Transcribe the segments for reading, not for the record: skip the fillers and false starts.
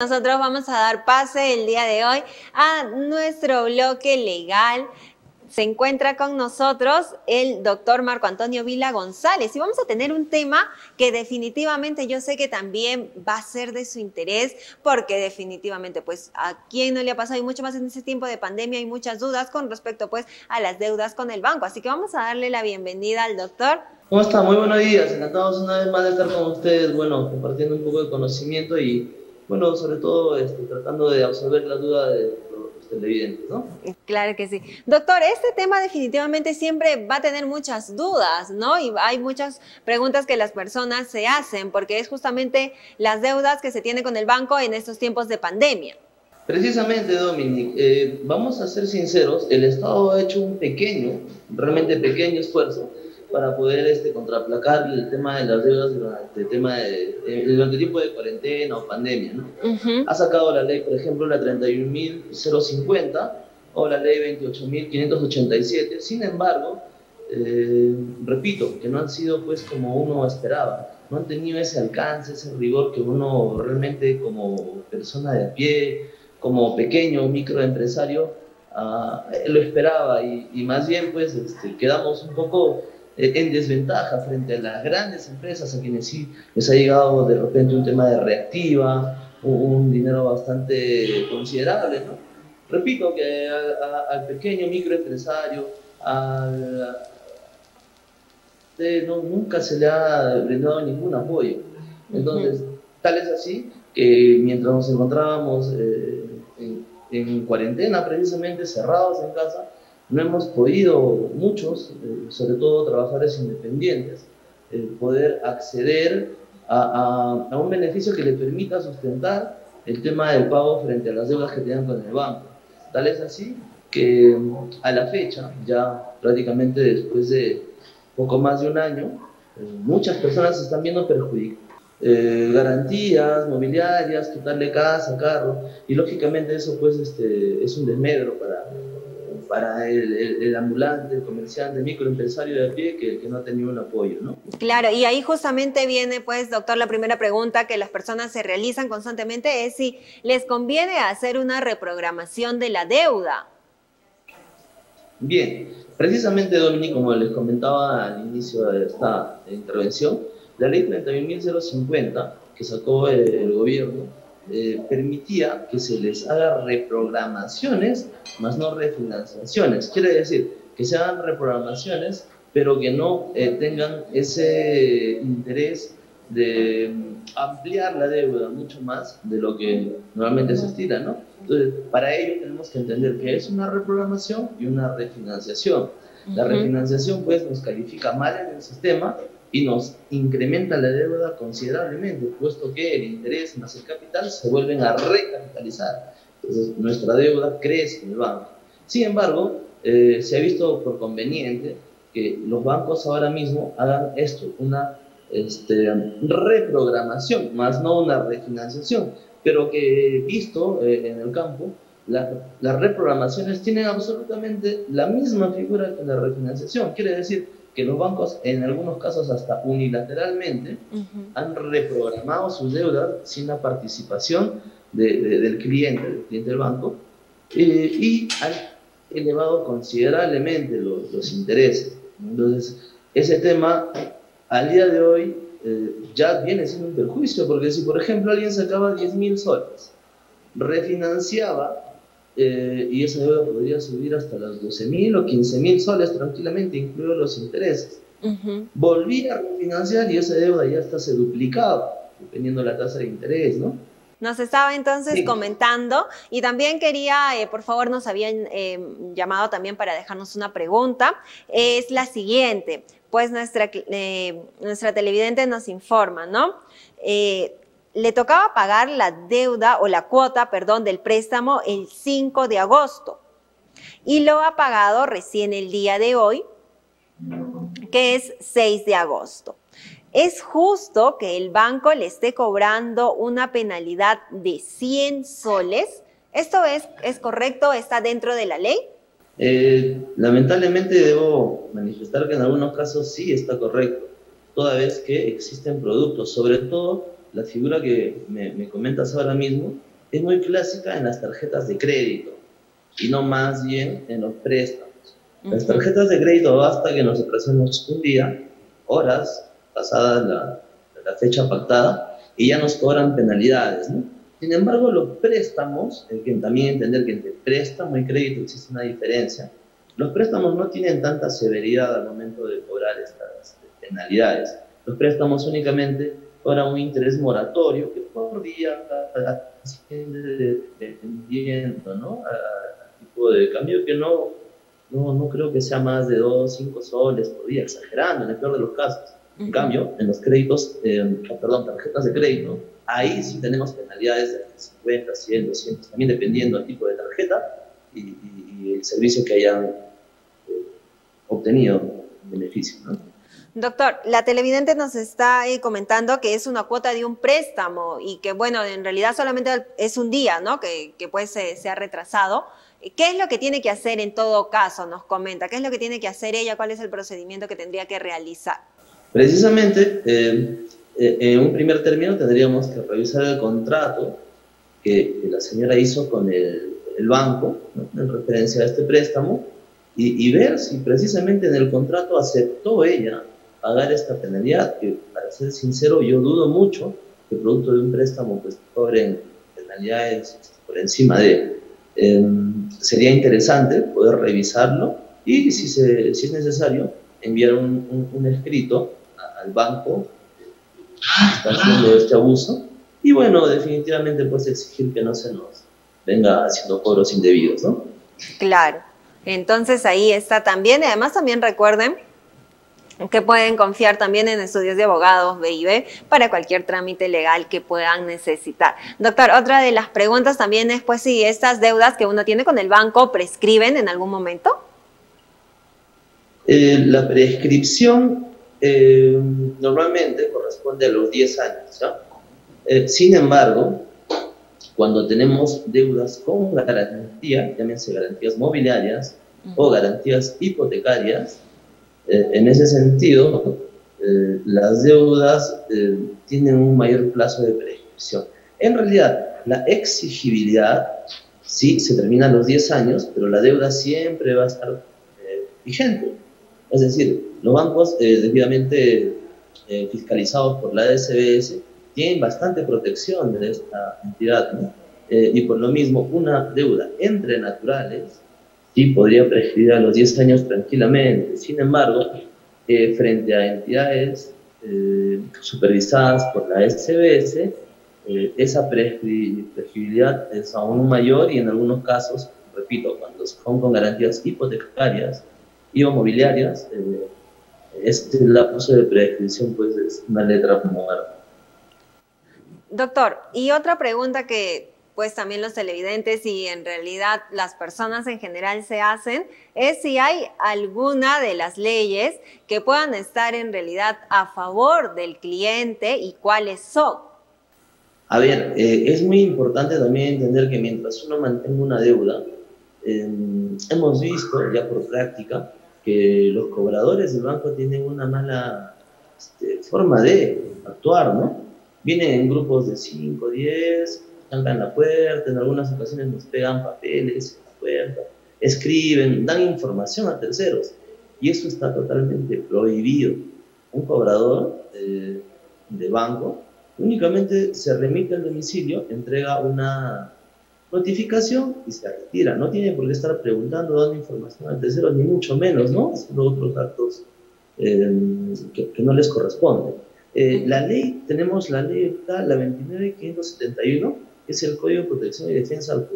Nosotros vamos a dar pase el día de hoy a nuestro bloque legal. Se encuentra con nosotros el doctor Marco Antonio Vila González y vamos a tener un tema que definitivamente yo sé que también va a ser de su interés, porque definitivamente pues a quién no le ha pasado, y mucho más en ese tiempo de pandemia, hay muchas dudas con respecto pues a las deudas con el banco. Así que vamos a darle la bienvenida al doctor. ¿Cómo está? Muy buenos días. Encantados una vez más de estar con ustedes, bueno, compartiendo un poco de conocimiento y, bueno, sobre todo tratando de absolver la duda de los televidentes, ¿no? Claro que sí. Doctor, este tema definitivamente siempre va a tener muchas dudas, ¿no? Y hay muchas preguntas que las personas se hacen, porque es justamente las deudas que se tienen con el banco en estos tiempos de pandemia. Precisamente, Dominic, vamos a ser sinceros, el Estado ha hecho un pequeño, realmente pequeño esfuerzo para poder contraplacar el tema de las deudas durante el tiempo de cuarentena o pandemia, ¿no? Ha sacado la ley, por ejemplo, la 31.050 o la ley 28.587. Sin embargo, repito, que no han sido pues como uno esperaba, no han tenido ese alcance, ese rigor que uno realmente como persona de a pie, como pequeño microempresario, lo esperaba, y más bien pues quedamos un poco en desventaja frente a las grandes empresas a quienes sí les ha llegado de repente un tema de reactiva, un dinero bastante considerable, ¿no? Repito que al pequeño microempresario, nunca se le ha brindado ningún apoyo. Entonces, tal es así que mientras nos encontrábamos en cuarentena, precisamente cerrados en casa, no hemos podido muchos, sobre todo trabajadores independientes, poder acceder a un beneficio que le permita sustentar el tema del pago frente a las deudas que tenían con el banco. Tal es así que a la fecha, ya prácticamente después de poco más de un año, muchas personas se están viendo perjudicadas. Garantías mobiliarias, quitarle casa, carro, y lógicamente eso pues es un desmedro para el ambulante, el comerciante, el microempresario de a pie que no ha tenido un apoyo, ¿no? Claro, y ahí justamente viene, pues, doctor, la primera pregunta que las personas se realizan constantemente es si les conviene hacer una reprogramación de la deuda. Bien, precisamente, Dominic, como les comentaba al inicio de esta intervención, la ley 31.050 que sacó el gobierno permitía que se les haga reprogramaciones, más no refinanciaciones. Quiere decir que se hagan reprogramaciones, pero que no tengan ese interés de ampliar la deuda mucho más de lo que normalmente se estila, ¿no? Entonces, para ello tenemos que entender que es una reprogramación y una refinanciación. La refinanciación, pues, nos califica mal en el sistema y nos incrementa la deuda considerablemente, puesto que el interés más el capital se vuelven a recapitalizar. Entonces, nuestra deuda crece en el banco. Sin embargo, se ha visto por conveniente que los bancos ahora mismo hagan esto, una reprogramación, más no una refinanciación, pero que visto en el campo, las reprogramaciones tienen absolutamente la misma figura que la refinanciación. Quiere decir que los bancos, en algunos casos hasta unilateralmente, han reprogramado sus deudas sin la participación del cliente del banco, y han elevado considerablemente los intereses. Entonces, ese tema al día de hoy ya viene siendo un perjuicio, porque si por ejemplo alguien sacaba 10.000 soles, refinanciaba, y esa deuda podría subir hasta las 12.000 o 15.000 soles tranquilamente, incluidos los intereses. Volvía a refinanciar y esa deuda ya hasta se duplicaba, dependiendo de la tasa de interés, ¿no? Nos estaba entonces comentando, y también quería, por favor, nos habían llamado también para dejarnos una pregunta, es la siguiente. Pues nuestra televidente nos informa, ¿no? Le tocaba pagar la deuda o la cuota, perdón, del préstamo el 5 de agosto y lo ha pagado recién el día de hoy, que es 6 de agosto. ¿Es justo que el banco le esté cobrando una penalidad de 100 soles? ¿Esto es correcto? ¿Está dentro de la ley? Lamentablemente debo manifestar que en algunos casos sí está correcto, toda vez que existen productos, sobre todo la figura que me comentas ahora mismo, es muy clásica en las tarjetas de crédito y no más bien en los préstamos. Las tarjetas de crédito basta que nos atrasemos un día, horas, pasada la fecha pactada, y ya nos cobran penalidades, ¿no? Sin embargo, los préstamos, hay que también entender que entre préstamo y crédito existe una diferencia. Los préstamos no tienen tanta severidad al momento de cobrar estas penalidades. Los préstamos únicamente cobran un interés moratorio que por día asciende dependiendo, ¿no? Al tipo de cambio que no creo que sea más de 2, 5 soles por día, exagerando en el peor de los casos. En cambio, en los créditos, tarjetas de crédito, ahí sí tenemos penalidades de 50, 100, 200, también dependiendo del tipo de tarjeta y el servicio que hayan obtenido en beneficio, ¿no? Doctor, la televidente nos está comentando que es una cuota de un préstamo y que, bueno, en realidad solamente es un día, ¿no? Que pues se ha retrasado. ¿Qué es lo que tiene que hacer en todo caso? Nos comenta. ¿Qué es lo que tiene que hacer ella? ¿Cuál es el procedimiento que tendría que realizar? Precisamente, en un primer término tendríamos que revisar el contrato que la señora hizo con el banco, ¿no? En referencia a este préstamo y ver si precisamente en el contrato aceptó ella pagar esta penalidad, que para ser sincero yo dudo mucho que producto de un préstamo pues cobren penalidades por encima de... sería interesante poder revisarlo y si es necesario enviar un escrito al banco que está haciendo este abuso y bueno, definitivamente pues exigir que no se nos venga haciendo cobros indebidos, ¿no? Claro, entonces ahí está también, y además también recuerden que pueden confiar también en estudios de abogados BIB para cualquier trámite legal que puedan necesitar. Doctor, otra de las preguntas también es pues si estas deudas que uno tiene con el banco prescriben en algún momento. La prescripción normalmente corresponde a los 10 años, ¿no? Sin embargo, cuando tenemos deudas con garantía, llámense garantías mobiliarias o garantías hipotecarias, en ese sentido, las deudas tienen un mayor plazo de prescripción. En realidad, la exigibilidad sí se termina a los 10 años, pero la deuda siempre va a estar vigente. Es decir, los bancos debidamente fiscalizados por la DSBS tienen bastante protección de esta entidad, ¿no? Y por lo mismo, una deuda entre naturales sí podría prescribir a los 10 años tranquilamente. Sin embargo, frente a entidades supervisadas por la SBS, esa prescribilidad es aún mayor y en algunos casos, repito, cuando son con garantías hipotecarias y o mobiliarias, este lapso de prescripción pues es una letra muerta. Doctor, y otra pregunta que pues también los televidentes y en realidad las personas en general se hacen es si hay alguna de las leyes que puedan estar en realidad a favor del cliente y cuáles son. A ver, es muy importante también entender que mientras uno mantenga una deuda, hemos visto ya por práctica que los cobradores del banco tienen una mala forma de actuar, ¿no? Vienen en grupos de 5, 10, tocan la puerta, en algunas ocasiones nos pegan papeles en la puerta, escriben, dan información a terceros, y eso está totalmente prohibido. Un cobrador de banco únicamente se remite al domicilio, entrega una notificación y se retira. No tiene por qué estar preguntando, dando información a terceros, ni mucho menos, ¿no? Haciendo otros actos que no les corresponden. La ley, tenemos la ley, la 29.571, que es el Código de Protección y Defensa al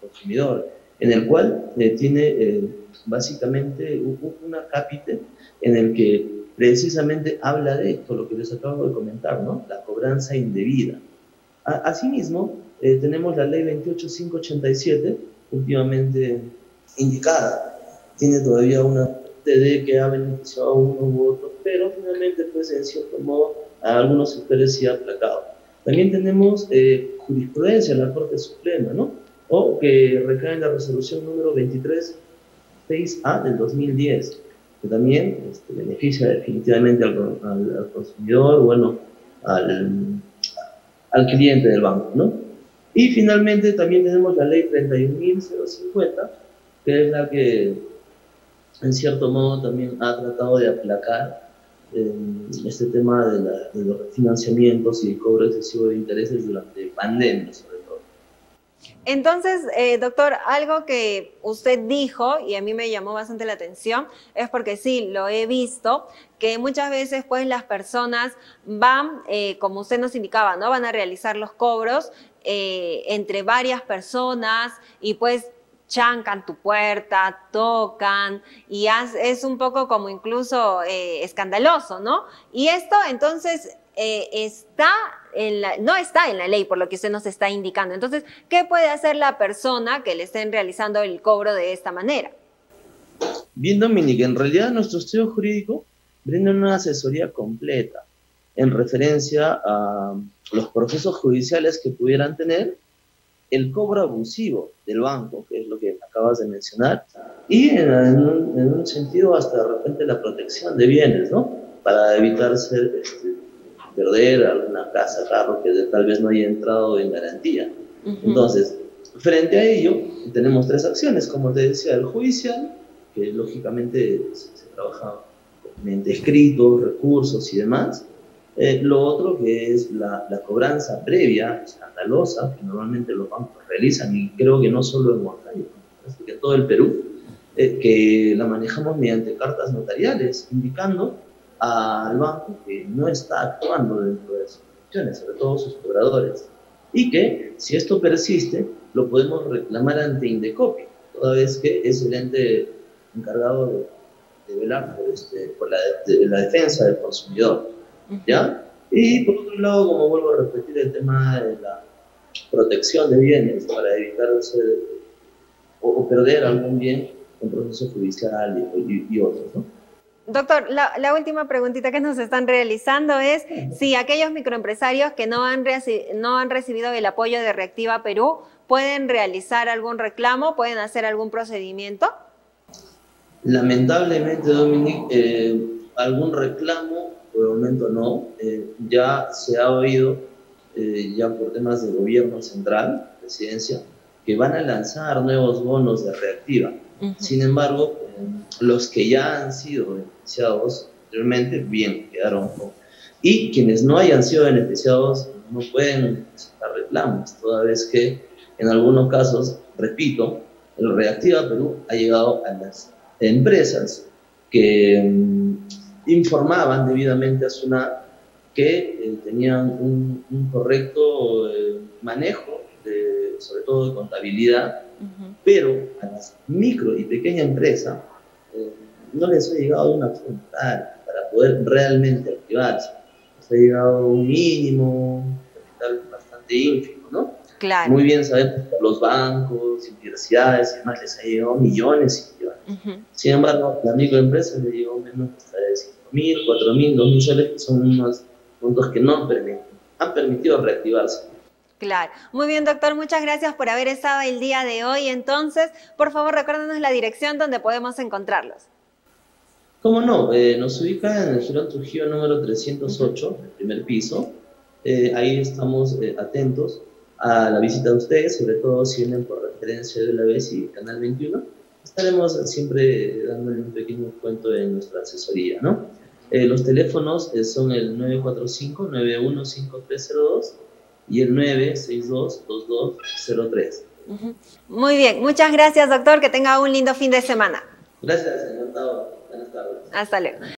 Consumidor, en el cual tiene básicamente un acápite en el que precisamente habla de esto, lo que les acabo de comentar, ¿no? La cobranza indebida. Asimismo, tenemos la ley 28.587, últimamente indicada. Tiene todavía una TD que ha beneficiado a uno u otro, pero finalmente, pues, en cierto modo, a algunos sectores sí ha aplacado. También tenemos jurisprudencia de la Corte Suprema, ¿no? O que recae en la resolución número 23.6A del 2010, que también beneficia definitivamente al consumidor, bueno, al cliente del banco, ¿no? Y finalmente también tenemos la ley 31.050, que es la que en cierto modo también ha tratado de aplacar este tema de los refinanciamientos y el cobro excesivo de intereses durante pandemia, sobre todo. Entonces, doctor, algo que usted dijo y a mí me llamó bastante la atención es porque sí, lo he visto, que muchas veces pues las personas van, como usted nos indicaba, ¿no? Van a realizar los cobros entre varias personas y pues chancan tu puerta, tocan y es un poco como incluso escandaloso, ¿no? Y esto entonces no está en la ley por lo que usted nos está indicando. Entonces, ¿qué puede hacer la persona que le estén realizando el cobro de esta manera? Bien, Dominique, en realidad nuestro estudio jurídico brinda una asesoría completa en referencia a los procesos judiciales que pudieran tener, el cobro abusivo del banco, que es lo que acabas de mencionar, y en un sentido hasta de repente la protección de bienes, ¿no? Para evitar perder alguna casa, carro que tal vez no haya entrado en garantía. Entonces, frente a ello, tenemos tres acciones, como te decía, el judicial, que lógicamente se trabaja mediante escritos, recursos y demás. Lo otro que es la cobranza previa, escandalosa, que normalmente los bancos realizan, y creo que no solo en Huancayo, sino que en todo el Perú, que la manejamos mediante cartas notariales, indicando al banco que no está actuando dentro de sus funciones, sobre todo sus cobradores, y que si esto persiste, lo podemos reclamar ante Indecopi, toda vez que es el ente encargado de velar por la defensa del consumidor, ¿ya? Y por otro lado, como vuelvo a repetir, el tema de la protección de bienes para evitar o perder algún bien en proceso judicial y otros, ¿no? Doctor, la última preguntita que nos están realizando es si aquellos microempresarios que no han recibido el apoyo de Reactiva Perú pueden realizar algún reclamo, pueden hacer algún procedimiento. Lamentablemente, Dominique, algún reclamo, por el momento no. Ya se ha oído, ya por temas de gobierno central, presidencia, que van a lanzar nuevos bonos de Reactiva. Sin embargo, los que ya han sido beneficiados anteriormente, bien, quedaron. Y quienes no hayan sido beneficiados no pueden presentar reclamos, toda vez que en algunos casos, repito, el Reactiva Perú ha llegado a las empresas que informaban debidamente a SUNAT que tenían un correcto manejo, sobre todo de contabilidad, pero a las micro y pequeña empresa no les ha llegado una forma tal para poder realmente activarse. Les ha llegado un mínimo, capital bastante ínfimo, ¿no? Claro. Muy bien sabemos que los bancos, universidades y demás les ha llegado millones y millones. Sin embargo, la microempresa le llegó menos hasta de 5.000, 4.000, 2.000 soles, que son unos puntos que no han permitido reactivarse. Claro. Muy bien, doctor, muchas gracias por haber estado el día de hoy. Entonces, por favor, recuérdanos la dirección donde podemos encontrarlos. ¿Cómo no? Nos ubica en el Girón Trujillo número 308, el primer piso. Ahí estamos atentos a la visita de ustedes, sobre todo si vienen por referencia de la BESI, Canal 21. Estaremos siempre dándole un pequeño cuento en nuestra asesoría, ¿no? Los teléfonos son el 945-915302 y el 962-2203. Muy bien, muchas gracias, doctor. Que tenga un lindo fin de semana. Gracias, encantado. Buenas tardes. Hasta luego.